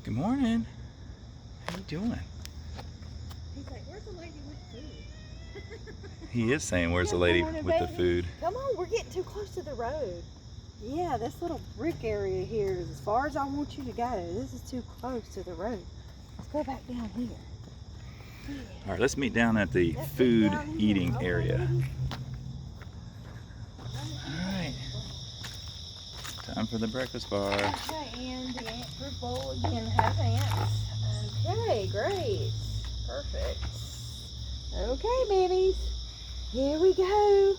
Good morning. How you doing? He's like, where's the lady with food? He is saying, where's the Good lady morning, with the baby. food? Come on, we're getting too close to the road. Yeah, this little brick area here is as far as I want you to go. This is too close to the road. Let's go back down here. Yeah. All right, let's meet down at the Let's food get down here. eating Okay, area. baby. All right. Time for the breakfast bar. Okay, and the ant fruit bowl again has ants. Okay, great. Perfect. Okay, babies. Here we go.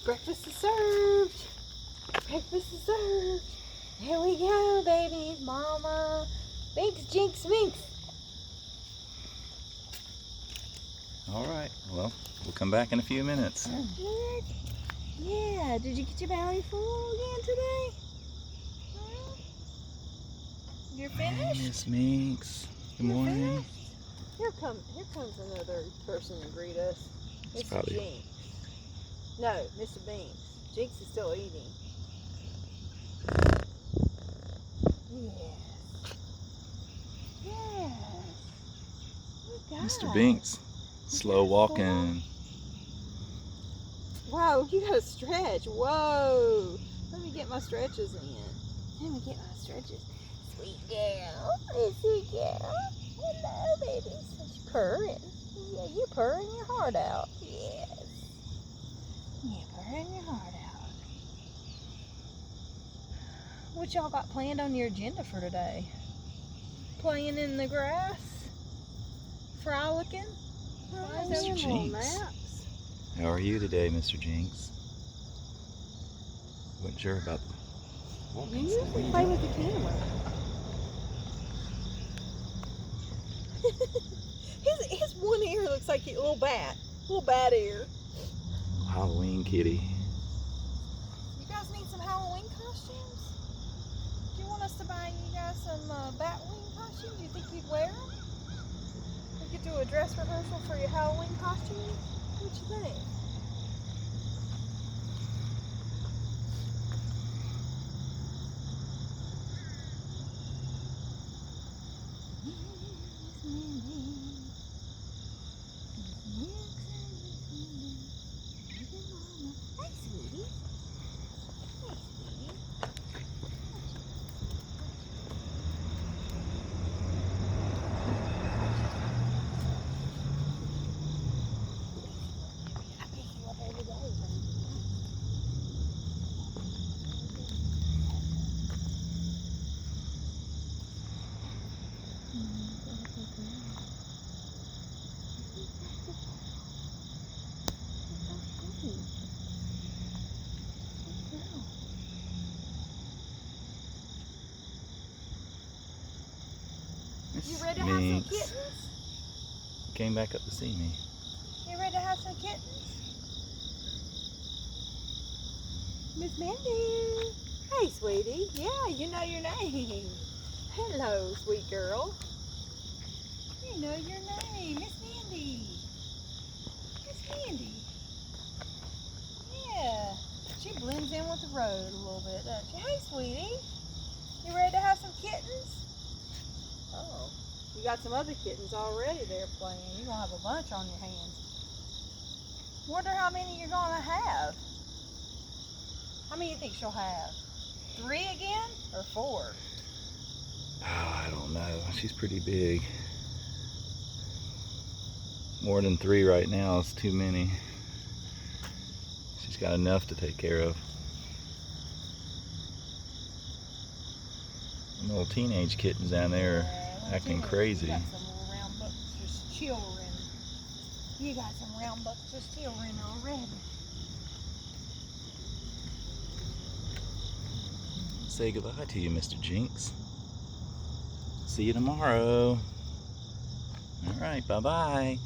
Breakfast is served. Breakfast is served. Here we go, babies. Mama. Binx, Jinx, Minx. All right, well, we'll come back in a few minutes. Good. Yeah, did you get your belly full again today? You're finished? Miss Minx. Good You're morning. finished? Here comes another person to greet us. It's Mr. probably- Jinx. No, Mr. Binx. Jinx is still eating. Yes. Yes. Good guy. Mr. Binx. Slow walking. Wow, you gotta stretch. Whoa. Let me get my stretches in. Let me get my stretches. Sweet girl. Hey, sweet girl. Hello, baby. She's purring. Yeah, you're purring your heart out. Yes. You're purring your heart out. What y'all got planned on your agenda for today? Playing in the grass? Frolicking? Mr. Jinx. How are you today, Mr. Jinx? Wasn't sure about the You walking usually stuff. play with the camera. his one ear looks like a little bat ear. Halloween kitty. You guys need some Halloween costumes? Do you want us to buy you guys some Batwing costumes? Do you think you'd wear them? We could do a dress rehearsal for your Halloween costumes. What you think? Hey, sweetie. Hey, sweetie. I pick you up every day, baby. You Miss ready to have some Minx kittens? came back up to see me. You ready to have some kittens? Miss Mindy. Hey, sweetie. Yeah, you know your name. Hello, sweet girl. You know your name, Miss Mindy. Miss Mindy. Yeah. She blends in with the road a little bit, doesn't she? Hey, sweetie. You ready to have some kittens? Oh. You got some other kittens already there playing. You're going to have a bunch on your hands. Wonder how many you're going to have. How many you think she'll have? 3 again or 4? Oh, I don't know. She's pretty big. More than 3 right now is too many. She's got enough to take care of. Them little teenage kittens down there are acting crazy. You got some little rambunctious children. You got some rambunctious children already. Say goodbye to you, Mr. Jinx. See you tomorrow. All right, bye-bye.